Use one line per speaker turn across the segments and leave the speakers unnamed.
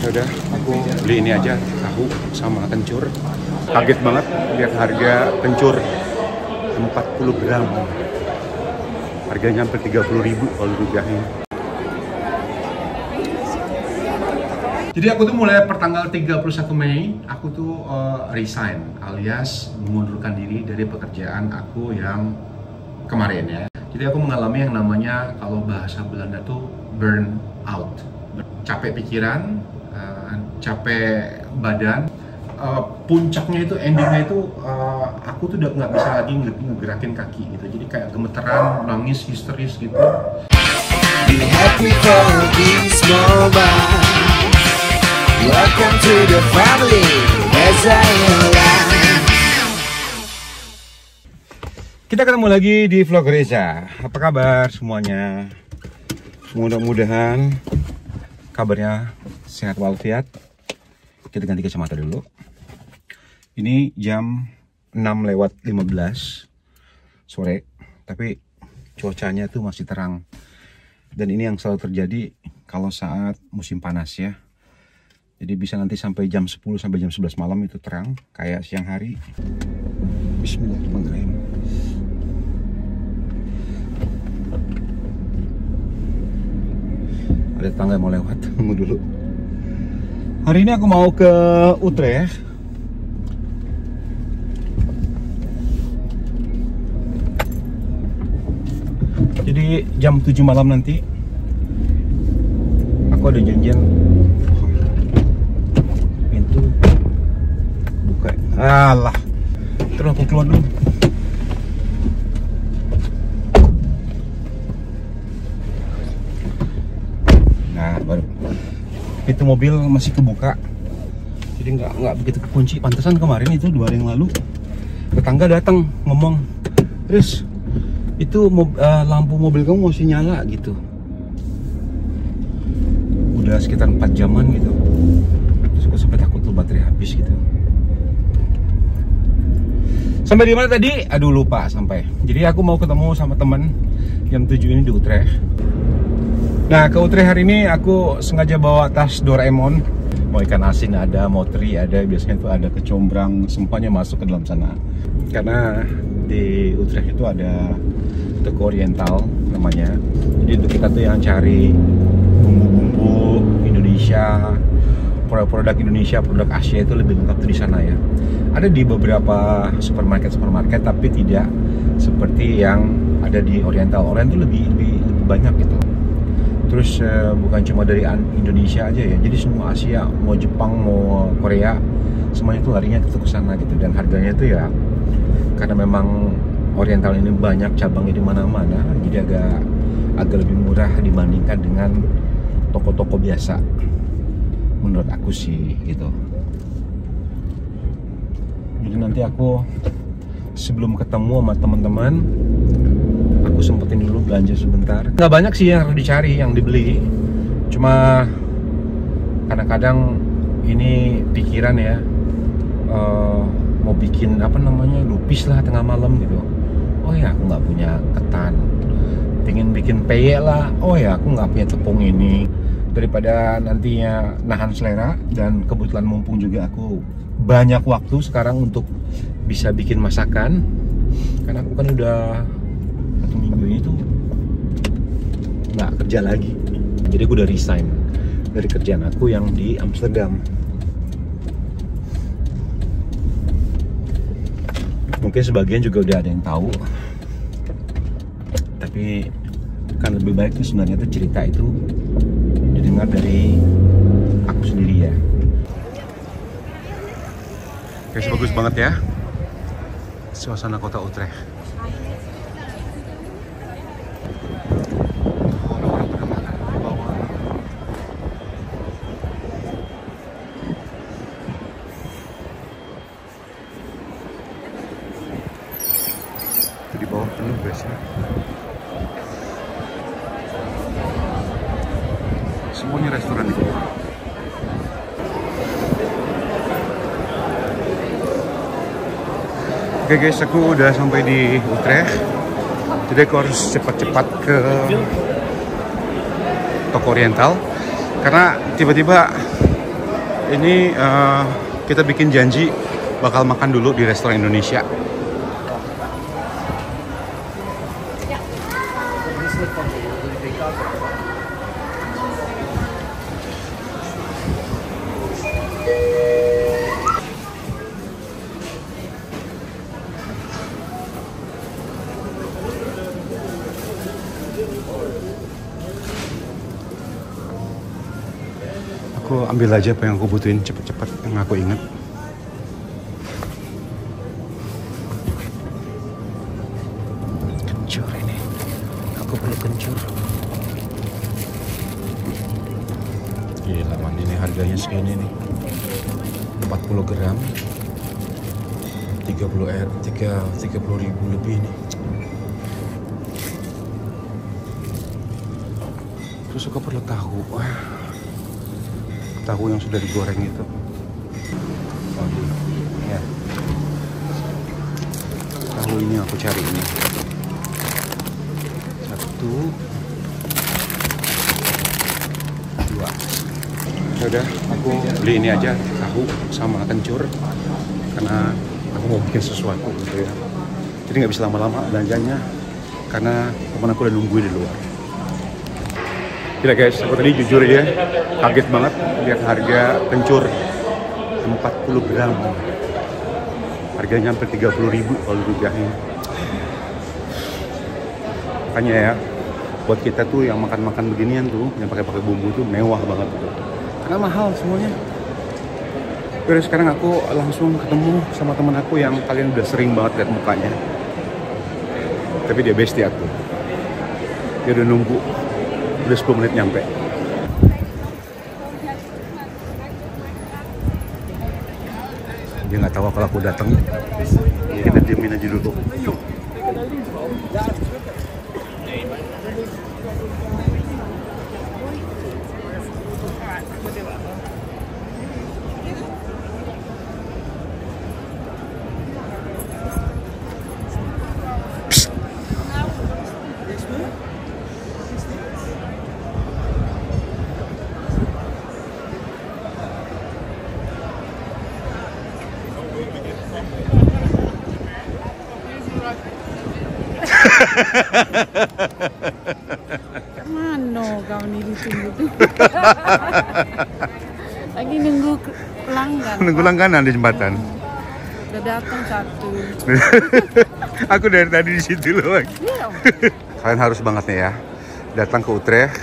Ya udah, aku beli ini aja, tahu sama kencur. Kaget banget lihat harga kencur 40 gram. Harganya hampir 30.000 kalau rupiahnya. Jadi aku tuh mulai pertanggal 31 Mei, aku tuh resign alias mengundurkan diri dari pekerjaan aku yang kemarin ya. Jadi aku mengalami yang namanya kalau bahasa Belanda tuh burn out. Capek pikiran, capek badan. Puncaknya itu, endingnya itu aku tuh udah nggak bisa lagi ngegerakin kaki gitu. Jadi kayak gemeteran, nangis, histeris gitu. Welcome to the family, kita ketemu lagi di vlog Reza. Apa kabar semuanya? Mudah-mudahan kabarnya sehat walafiat. Kita ganti kacamata dulu. Ini jam 6:15 sore, tapi cuacanya tuh masih terang. Dan ini yang selalu terjadi kalau saat musim panas ya. Jadi bisa nanti sampai jam 10 sampai jam 11 malam itu terang kayak siang hari. Bismillahirrahmanirrahim. Ada tetangga mau lewat, tunggu dulu. Hari ini aku mau ke Utrecht. Jadi jam 7 malam nanti aku ada janjian. Pintu buka. Alah, terus aku keluar dulu. Nah, baru pintu mobil masih kebuka, jadi nggak begitu kekunci. Pantesan kemarin itu 2 hari yang lalu tetangga datang ngomong, "Terus itu lampu mobil kamu masih nyala gitu." Udah sekitar 4 jaman gitu. Terus aku sampai takut tuh baterai habis gitu. Sampai di mana tadi? Aduh lupa sampai. Jadi aku mau ketemu sama teman jam 7 ini di Utrecht. Nah, ke Utrecht hari ini aku sengaja bawa tas Doraemon. Mau ikan asin ada, mau teri ada, biasanya itu ada kecombrang, semuanya masuk ke dalam sana. Karena di Utrecht itu ada toko oriental namanya. Jadi untuk kita tuh yang cari bumbu-bumbu Indonesia, produk Indonesia, produk Asia itu lebih lengkap tuh di sana ya. Ada di beberapa supermarket, tapi tidak seperti yang ada di oriental. Oriental lebih banyak gitu. Terus bukan cuma dari Indonesia aja ya, jadi semua Asia, mau Jepang, mau Korea, semuanya itu larinya ke sana gitu. Dan harganya itu ya, karena memang oriental ini banyak cabangnya di mana-mana, jadi agak lebih murah dibandingkan dengan toko-toko biasa, menurut aku sih gitu. Jadi nanti aku sebelum ketemu sama teman-teman, aku sempetin dulu belanja sebentar. Nggak banyak sih yang harus dicari, yang dibeli. Cuma kadang-kadang ini pikiran ya, mau bikin apa namanya, lupis lah tengah malam gitu. Oh ya, aku nggak punya ketan. Pengen bikin peye lah. Oh ya, aku nggak punya tepung ini. Daripada nantinya nahan selera, dan kebetulan mumpung juga aku banyak waktu sekarang untuk bisa bikin masakan. Karena aku kan udah 1 minggu ini tuh nggak kerja lagi. Jadi aku udah resign dari kerjaan aku yang di Amsterdam. Mungkin sebagian juga udah ada yang tahu, tapi kan lebih baik tuh sebenarnya tuh cerita itu didengar dari aku sendiri ya. Guys, bagus banget ya suasana kota Utrecht. Di bawah penuh guys ya. Semuanya restoran di bawah. Oke guys, aku udah sampai di Utrecht. Jadi aku harus cepat-cepat ke toko oriental karena tiba-tiba ini kita bikin janji bakal makan dulu di restoran Indonesia. Aku ambil aja apa yang aku butuhin cepet-cepet yang aku inget. Kencur ini, aku perlu kencur. Gila man, ini harganya segini nih, 40 gram 30 ribu lebih nih. Terus aku perlu tahu. Tahu yang sudah digoreng itu. Ya. Tahu ini aku cari ini. 1, 2. Udah, aku beli ini aja, tahu sama kencur, karena aku mau bikin sesuatu gitu ya. Jadi nggak bisa lama-lama belanjanya, karena teman aku udah nungguin di luar. Tidak guys, aku tadi jujur aja kaget banget lihat harga kencur 40 gram. Harganya hampir 30 ribu kalau dirupiahin. Makanya ya, buat kita tuh yang makan-makan beginian tuh, yang pakai bumbu tuh mewah banget tuh. Karena mahal semuanya. Terus sekarang aku langsung ketemu sama teman aku yang kalian udah sering banget lihat mukanya. Tapi dia bestie aku. Dia udah nunggu. Udah 10 menit nyampe. Dia nggak tahu kalau aku datang. Ya, kita diemin aja dulu.
Mana kau nih ditunggu tuh? Lagi nunggu pelanggan.
Nunggu langganan di jembatan.
Udah datang satu.
Aku dari tadi di situ loh.
Iya.
Kalian harus banget nih ya, datang ke Utrecht,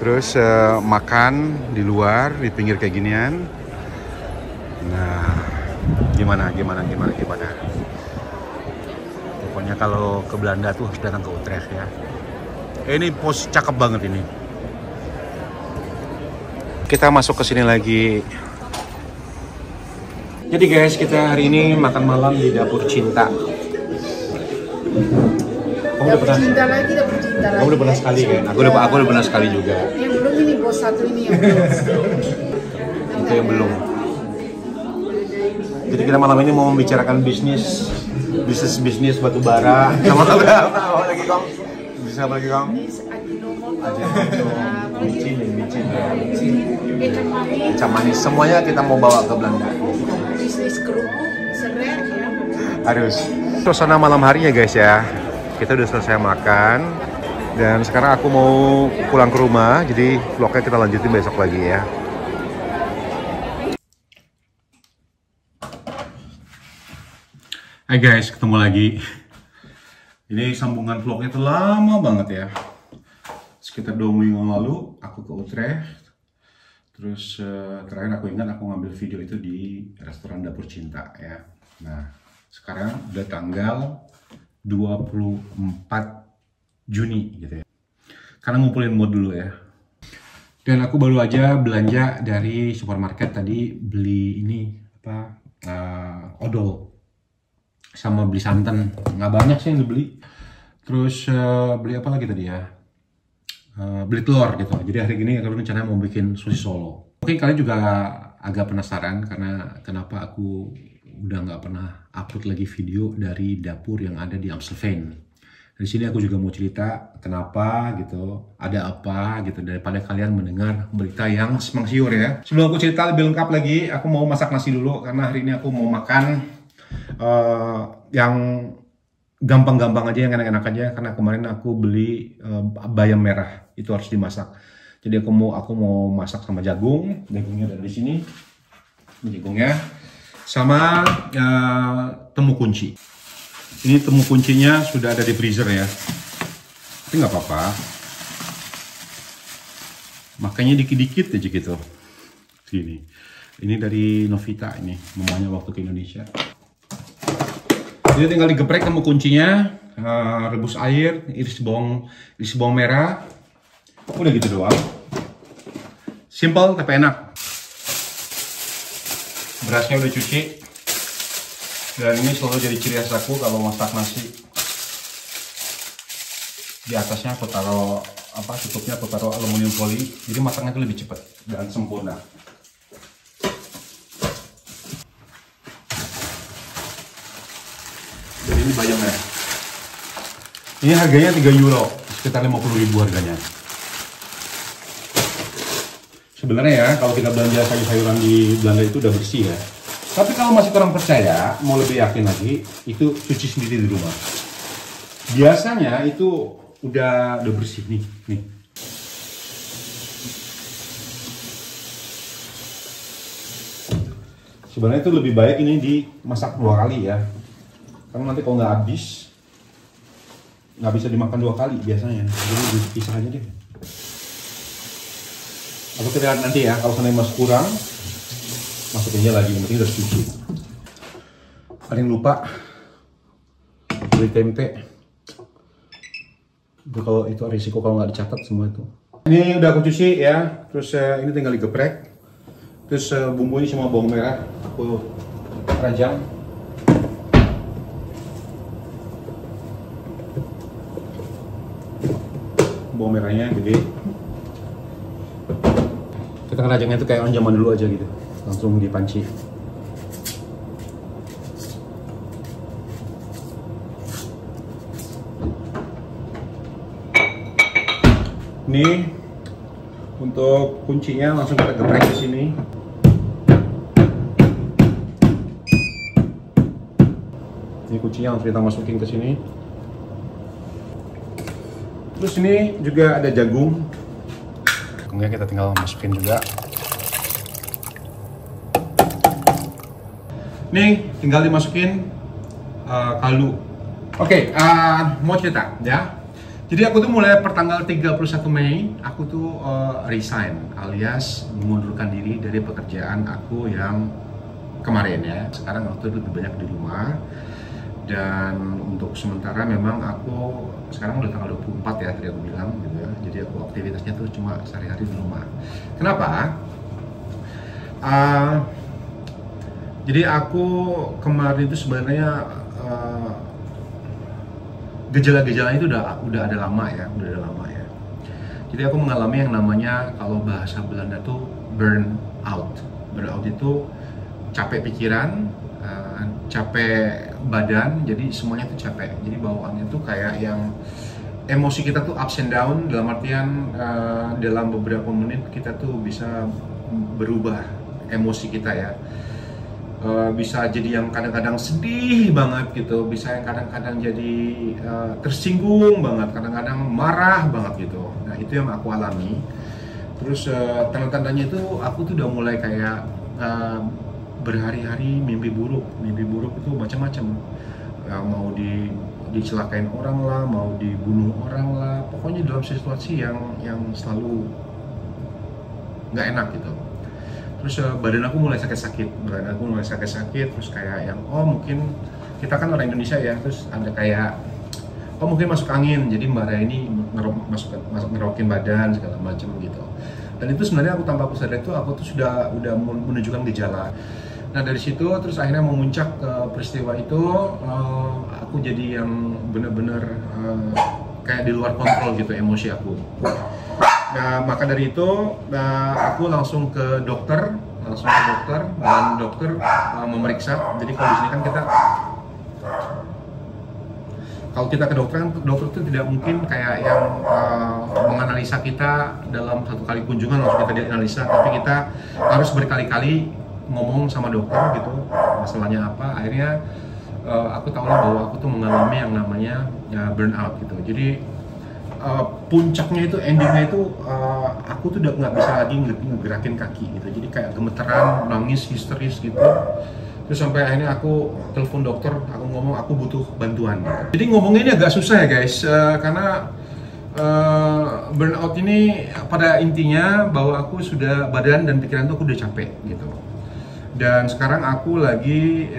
terus makan di luar di pinggir kayak ginian. Nah, gimana? Pokoknya kalau ke Belanda tuh harus datang ke Utrecht ya. Ini pos cakep banget ini. Kita masuk ke sini lagi. Jadi guys, kita hari ini makan malam di Dapur Cinta.
Dapur cinta lagi.
Kamu udah pernah sekali kan? Aku udah pernah sekali juga.
Yang belum ini bos satu ini yang belum.
Itu yang belum. Jadi kita malam ini mau membicarakan bisnis batu bara. Sama apa lagi Kong? Bisa apa lagi Kong? Kecap manis. Semuanya kita mau bawa ke Belanda.
Bisnis kerupuk, serai ya.
Harus. Suasana malam hari ya guys ya. Kita udah selesai makan dan sekarang aku mau pulang ke rumah. Jadi vlognya kita lanjutin besok lagi ya. Hai guys, ketemu lagi. Ini sambungan vlognya tuh lama banget ya. Sekitar 2 minggu yang lalu aku ke Utrecht. Terus terakhir aku ingat aku ngambil video itu di restoran Dapur Cinta ya. Nah, sekarang udah tanggal 24 Juni gitu ya. Karena ngumpulin mood dulu ya. Dan aku baru aja belanja dari supermarket tadi, beli ini apa odol sama beli santan. Nggak banyak sih yang dibeli. Terus beli apa lagi tadi ya? Beli telur gitu. Jadi hari ini aku rencana mau bikin sosis Solo. Mungkin kalian juga agak penasaran karena kenapa aku udah nggak pernah upload lagi video dari dapur yang ada di Amstelveen. Di sini aku juga mau cerita kenapa gitu, ada apa gitu, daripada kalian mendengar berita yang simpang siur ya. Sebelum aku cerita lebih lengkap lagi, aku mau masak nasi dulu karena hari ini aku mau makan yang gampang-gampang aja, yang enak-enak aja. Karena kemarin aku beli bayam merah, itu harus dimasak. Jadi aku mau masak sama jagung, jagungnya ada di sini, ini jagungnya, sama temu kunci. Ini temu kuncinya sudah ada di freezer ya, tapi nggak apa-apa. Makanya dikit-dikit aja gitu. Gini. Ini dari Novita, ini mamanya waktu ke Indonesia. Jadi tinggal digeprek temu kuncinya, rebus air, iris bawang merah. Udah gitu doang. Simple tapi enak. Berasnya udah cuci. Dan ini selalu jadi ciri khas aku kalau masak nasi. Di atasnya aku taruh tutupnya aku taruh aluminium foil. Jadi masaknya itu lebih cepat dan sempurna. Jadi ini bayamnya. Ini harganya 3 euro, sekitar 50.000 harganya. Sebenarnya ya, kalau kita belanja sayur-sayuran di Belanda itu udah bersih ya. Tapi kalau masih kurang percaya, mau lebih yakin lagi, itu cuci sendiri di rumah. Biasanya itu udah bersih nih. Sebenarnya itu lebih baik ini dimasak 2 kali ya. Karena nanti kalau nggak habis, nggak bisa dimakan 2 kali biasanya. Jadi dipisah aja deh. Aku lihat nanti ya, kalau seandainya masih kurang, masukinnya lagi, yang penting udah cuci. Paling lupa beli tempe. Itu kalau itu risiko kalau nggak dicatat semua itu. Ini udah aku cuci ya, terus ini tinggal digeprek. Terus bumbunya cuma bawang merah, aku rajang. Bawang merahnya gede. Kita ngerajangnya itu kayak orang zaman dulu aja gitu. Langsung di panci. Ini untuk kuncinya langsung kita geprek di sini. Ini kuncinya langsung kita masukin ke sini. Terus ini juga ada jagung. Jagungnya kita tinggal masukin juga. Nih, tinggal dimasukin kaldu. Oke, mau cerita ya. Jadi aku tuh mulai pertanggal 31 Mei, aku tuh resign alias mengundurkan diri dari pekerjaan aku yang kemarin ya. Sekarang waktu itu lebih banyak di rumah. Dan untuk sementara memang aku sekarang udah tanggal 24 ya, tadi aku bilang gitu ya. Jadi aku aktivitasnya tuh cuma sehari-hari di rumah. Kenapa? Jadi aku kemarin itu sebenarnya gejala-gejalanya itu udah ada lama ya, Jadi aku mengalami yang namanya kalau bahasa Belanda tuh burn out. Burn out itu capek pikiran, capek badan, jadi semuanya tuh capek. Jadi bawaannya tuh kayak yang emosi kita tuh ups and down, dalam artian dalam beberapa menit kita tuh bisa berubah emosi kita ya. Bisa jadi yang kadang-kadang sedih banget gitu, bisa yang kadang-kadang jadi tersinggung banget, kadang-kadang marah banget gitu. Nah itu yang aku alami. Terus tanda-tandanya itu aku tuh udah mulai kayak berhari-hari mimpi buruk itu macam-macam. Mau dicelakain orang lah, mau dibunuh orang lah, pokoknya dalam situasi yang selalu nggak enak gitu. Terus badan aku mulai sakit-sakit, terus kayak yang mungkin kita kan orang Indonesia ya, terus ada kayak mungkin masuk angin, jadi Mbak Raya ini ngerokin badan segala macam gitu. Dan itu sebenarnya tanpa aku sadar itu aku tuh udah menunjukkan gejala. Nah dari situ terus akhirnya memuncak ke peristiwa itu, aku jadi yang bener-bener kayak di luar kontrol gitu emosi aku. Nah, maka dari itu aku langsung ke dokter dan dokter memeriksa. Jadi kalau di sini kan Kalau kita ke dokter kan, dokter itu tidak mungkin kayak yang menganalisa kita dalam satu kali kunjungan langsung kita dianalisa, tapi kita harus berkali-kali ngomong sama dokter gitu, masalahnya apa. Akhirnya aku tahu lah bahwa aku tuh mengalami yang namanya burnout gitu. Jadi puncaknya itu, endingnya itu aku tuh udah nggak bisa lagi ngegerakin kaki gitu. Jadi kayak gemeteran, nangis, histeris gitu. Terus sampai akhirnya aku telepon dokter, aku ngomong aku butuh bantuan. Jadi ngomongnya ini agak susah ya guys, karena burnout ini pada intinya bahwa aku sudah, badan dan pikiran tuh aku udah capek gitu. Dan sekarang aku lagi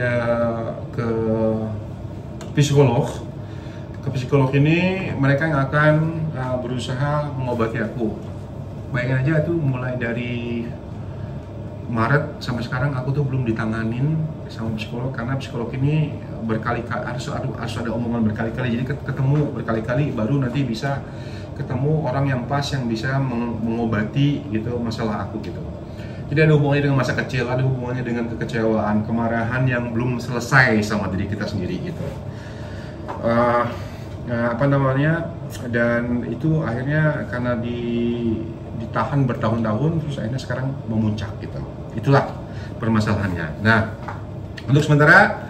ke psikolog. Ke psikolog ini mereka yang akan berusaha mengobati aku. Bayangin aja tuh, mulai dari Maret sampai sekarang aku tuh belum ditanganin sama psikolog, karena psikolog ini berkali-kali harus ada omongan berkali-kali, jadi ketemu berkali-kali baru nanti bisa ketemu orang yang pas yang bisa mengobati gitu masalah aku gitu. Jadi ada hubungannya dengan masa kecil, ada hubungannya dengan kekecewaan, kemarahan yang belum selesai sama diri kita sendiri gitu. Dan itu akhirnya karena ditahan bertahun-tahun, terus akhirnya sekarang memuncak gitu. Itulah permasalahannya. Nah, untuk sementara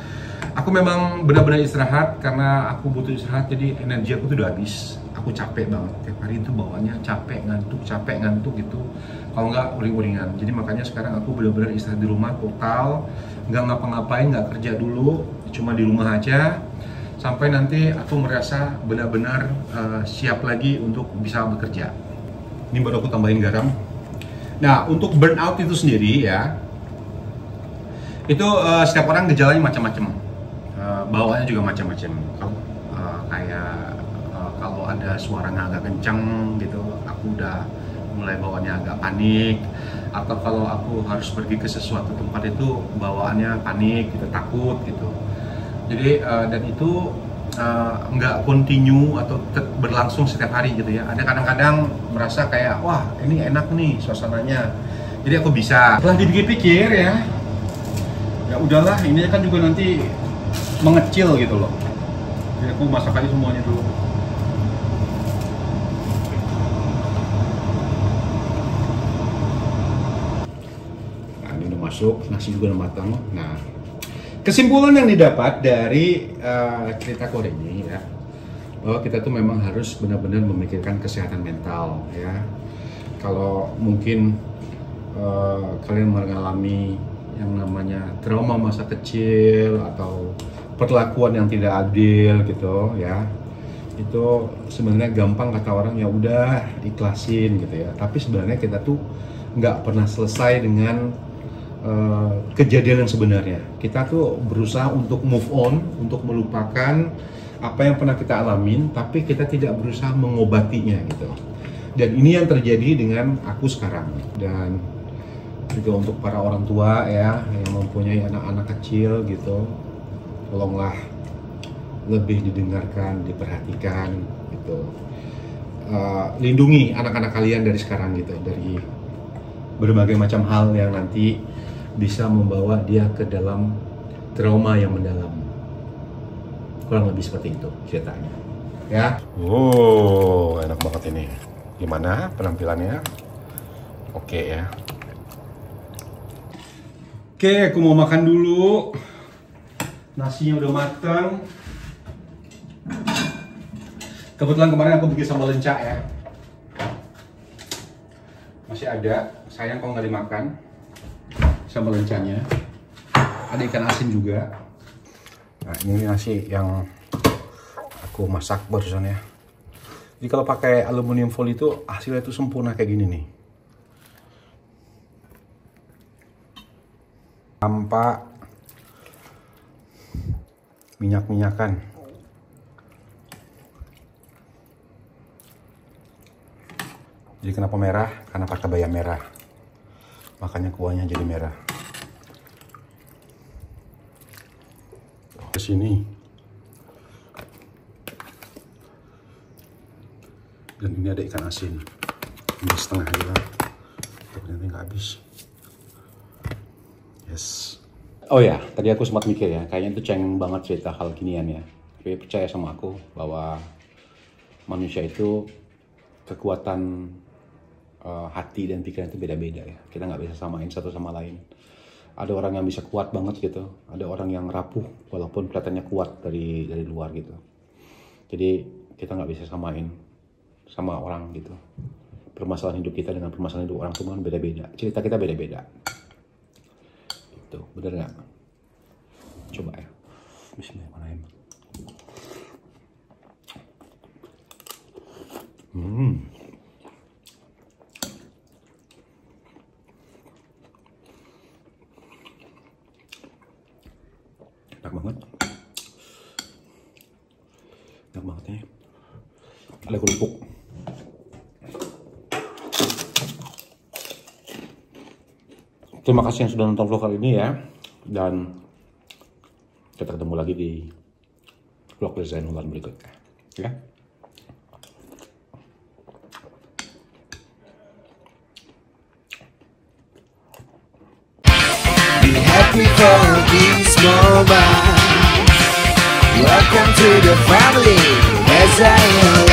aku memang benar-benar istirahat karena aku butuh istirahat, jadi energi aku tuh udah habis. Aku capek banget, tiap hari itu bawaannya capek ngantuk gitu. Kalau nggak uring-uringan. Jadi makanya sekarang aku benar-benar istirahat di rumah total, nggak ngapa-ngapain, nggak kerja dulu, cuma di rumah aja. Sampai nanti aku merasa benar-benar siap lagi untuk bisa bekerja. Ini baru aku tambahin garam. Nah, untuk burnout itu sendiri ya, itu setiap orang gejalanya macam-macam, bawaannya juga macam-macam. Kalau ada suaranya agak kencang gitu, aku udah mulai bawaannya agak panik. Atau kalau aku harus pergi ke sesuatu tempat itu bawaannya panik gitu, takut gitu. Jadi dan itu nggak continue atau berlangsung setiap hari gitu ya. Ada kadang-kadang merasa kayak, wah ini enak nih suasananya, jadi aku bisa. Setelah dipikir-pikir ya udahlah, ini kan juga nanti mengecil gitu loh. Jadi aku masak aja semuanya dulu. Nah, ini udah masuk, nasi juga udah matang. Nah, kesimpulan yang didapat dari cerita Korea ini ya, bahwa kita tuh memang harus benar-benar memikirkan kesehatan mental ya. Kalau mungkin kalian mengalami yang namanya trauma masa kecil atau perlakuan yang tidak adil gitu ya, itu sebenarnya gampang kata orang, ya udah ikhlasin gitu ya. Tapi sebenarnya kita tuh nggak pernah selesai dengan kejadian yang sebenarnya. Kita tuh berusaha untuk move on, untuk melupakan apa yang pernah kita alamin, tapi kita tidak berusaha mengobatinya gitu. Dan ini yang terjadi dengan aku sekarang. Dan juga untuk para orang tua ya, yang mempunyai anak-anak kecil gitu, tolonglah lebih didengarkan, diperhatikan gitu. Lindungi anak-anak kalian dari sekarang gitu, dari berbagai macam hal yang nanti bisa membawa dia ke dalam trauma yang mendalam. Kurang lebih seperti itu ceritanya ya. Oh, enak banget ini. Gimana penampilannya? Oke ya. Oke, aku mau makan dulu. Nasinya udah matang. Kebetulan kemarin aku bikin sambal lencah ya, masih ada. Sayang kalau nggak dimakan sambal lencahnya. Ada ikan asin juga. Nah, ini nasi yang aku masak barusan ya. Jadi kalau pakai aluminium foil itu hasilnya itu sempurna kayak gini nih, tanpa minyak-minyakan. Jadi kenapa merah? Karena pakai bayam merah, makanya kuahnya jadi merah. Ke sini. Dan ini ada ikan asin. Ini setengah aja, tapi nanti nggak habis. Yes. Oh ya, tadi aku sempat mikir ya, kayaknya itu cengeng banget cerita hal ginian ya. Tapi percaya sama aku bahwa manusia itu kekuatan hati dan pikiran itu beda-beda ya. Kita nggak bisa samain satu sama lain. Ada orang yang bisa kuat banget gitu, ada orang yang rapuh walaupun kelihatannya kuat dari luar gitu. Jadi kita nggak bisa samain sama orang gitu. Permasalahan hidup kita dengan permasalahan hidup orang semua beda-beda. Cerita kita beda-beda. Itu bener nggak? Coba ya. Bismillahirrahmanirrahim. Enak banget. Enak banget nih. Ada kerupuk. Terima kasih yang sudah nonton vlog kali ini ya. Dan kita ketemu lagi di vlog Reza Zainul berikutnya. Ya.
Happy for this moment. Welcome to the family. As I am.